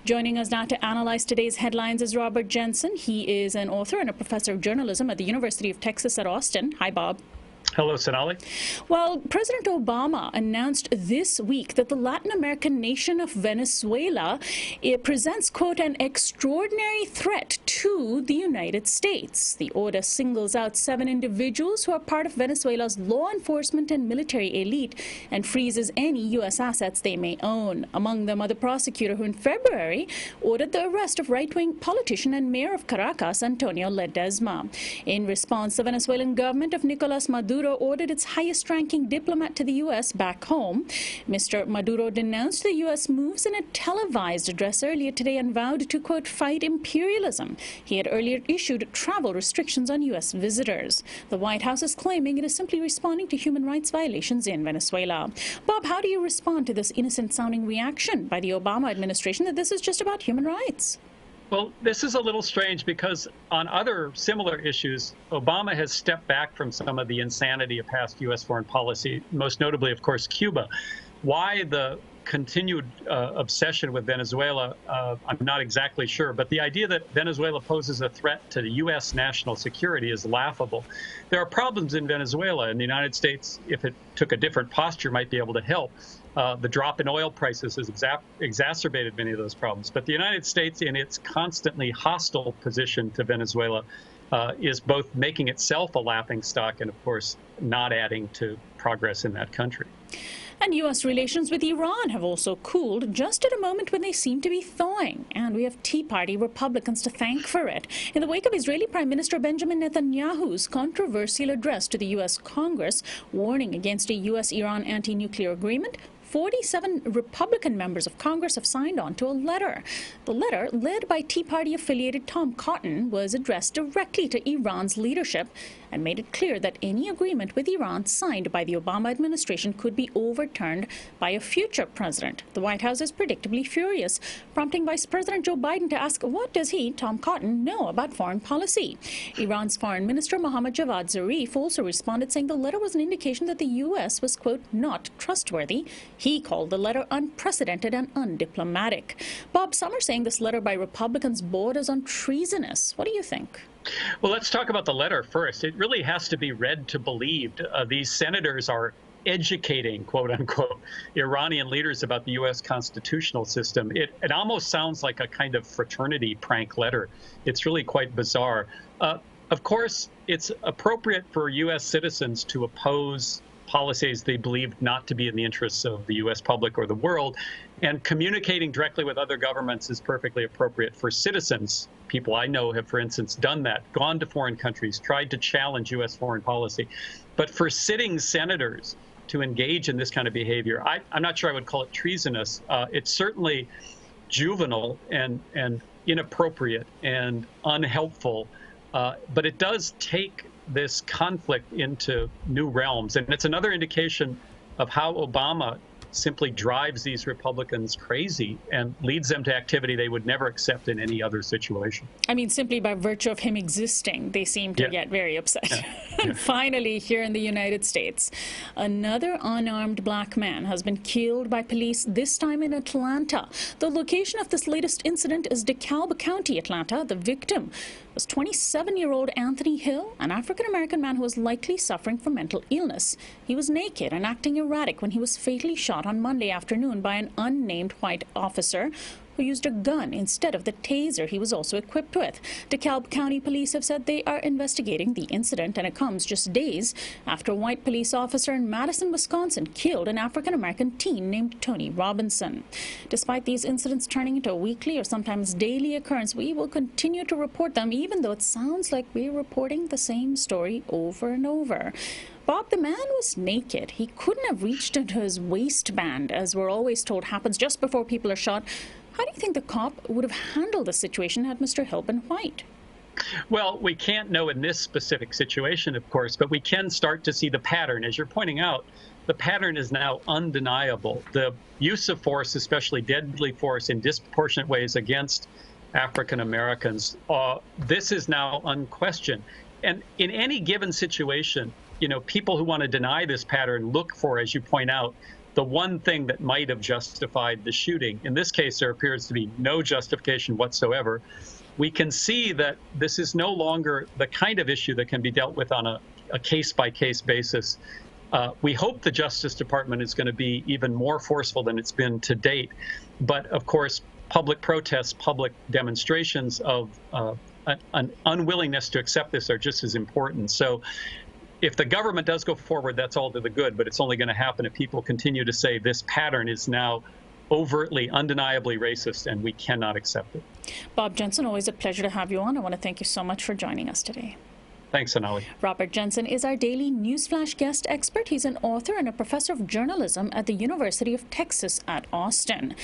Joining us now to analyze today's headlines is Robert Jensen. He is an author and a professor of journalism at the University of Texas at Austin. Hi, Bob. Hello, Sonali. Well, President Obama announced this week that the Latin American nation of Venezuela presents, quote, an extraordinary threat to the United States. The order singles out 7 individuals who are part of Venezuela's law enforcement and military elite and freezes any U.S. assets they may own. Among them are the prosecutor who in February ordered the arrest of right-wing politician and mayor of Caracas, Antonio Ledesma. In response, the Venezuelan government of Nicolas Maduro ordered its highest-ranking diplomat to the U.S. back home. Mr. Maduro denounced the U.S. moves in a televised address earlier today and vowed to, quote, fight imperialism. He had earlier issued travel restrictions on U.S. visitors. The White House is claiming it is simply responding to human rights violations in Venezuela. Bob, how do you respond to this innocent-sounding reaction by the Obama administration that this is just about human rights? Well, this is a little strange because on other similar issues, Obama has stepped back from some of the insanity of past U.S. foreign policy, most notably, of course, Cuba. Why the continued obsession with Venezuela, I'm not exactly sure. But the idea that Venezuela poses a threat to the U.S. national security is laughable. There are problems in Venezuela, and the United States, if it took a different posture, might be able to help. The drop in oil prices has exacerbated many of those problems. But the United States, in its constantly hostile position to Venezuela, is both making itself a laughingstock and, of course, not adding to progress in that country. And U.S. relations with Iran have also cooled just at a moment when they seem to be thawing. And we have Tea Party Republicans to thank for it. In the wake of Israeli Prime Minister Benjamin Netanyahu's controversial address to the U.S. Congress, warning against a U.S.-Iran anti-nuclear agreement, 47 Republican members of Congress have signed on to a letter. The letter, led by Tea Party-affiliated Tom Cotton, was addressed directly to Iran's leadership and made it clear that any agreement with Iran signed by the Obama administration could be overturned by a future president. The White House is predictably furious, prompting Vice President Joe Biden to ask what does he, Tom Cotton, know about foreign policy. Iran's Foreign Minister Mohammad Javad Zarif also responded, saying the letter was an indication that the U.S. was, quote, not trustworthy. He called the letter unprecedented and undiplomatic. Bob, some are saying this letter by Republicans borders on treasonous. What do you think? Well, let's talk about the letter first. It really has to be read to believed. These senators are educating, quote unquote, Iranian leaders about the U.S. constitutional system. It almost sounds like a kind of fraternity prank letter. It's really quite bizarre. Of course, it's appropriate for U.S. citizens to oppose policies they believe not to be in the interests of the U.S. public or the world. And communicating directly with other governments is perfectly appropriate for citizens. People I know have, for instance, done that, gone to foreign countries, tried to challenge U.S. foreign policy. But for sitting senators to engage in this kind of behavior, I'm not sure I would call it treasonous. It's certainly juvenile and inappropriate and unhelpful. But it does take this conflict into new realms. And it's another indication of how Obama simply drives these Republicans crazy and leads them to activity they would never accept in any other situation. I mean, simply by virtue of him existing, they seem to get very upset. And finally, here in the United States, another unarmed black man has been killed by police, this time in Atlanta. The location of this latest incident is DeKalb County, Atlanta. The victim was 27-year-old Anthony Hill, an African-American man who was likely suffering from mental illness. He was naked and acting erratic when he was fatally shot on Monday afternoon by an unnamed white officer who used a gun instead of the taser he was also equipped with. DeKalb County police have said they are investigating the incident, and it comes just days after a white police officer in Madison, Wisconsin killed an African-American teen named Tony Robinson. Despite these incidents turning into a weekly or sometimes daily occurrence, we will continue to report them, even though it sounds like we're reporting the same story over and over. Bob, the man was naked. He couldn't have reached into his waistband, as we're always told happens just before people are shot. How do you think the cop would have handled the situation had Mr. Hill been white? Well, we can't know in this specific situation, of course, but we can start to see the pattern. As you're pointing out, the pattern is now undeniable. The use of force, especially deadly force, in disproportionate ways against African Americans, this is now unquestioned. And in any given situation, you know, people who want to deny this pattern look for, as you point out, the one thing that might have justified the shooting. In this case, there appears to be no justification whatsoever. We can see that this is no longer the kind of issue that can be dealt with on a case-by-case basis. We hope the Justice Department is going to be even more forceful than it's been to date. But of course, public protests, public demonstrations of an unwillingness to accept this are just as important. So if the government does go forward, that's all to the good, but it's only going to happen if people continue to say this pattern is now overtly, undeniably racist, and we cannot accept it. Bob Jensen, always a pleasure to have you on. I want to thank you so much for joining us today. Thanks, Anali. Robert Jensen is our daily Newsflash guest expert. He's an author and a professor of journalism at the University of Texas at Austin.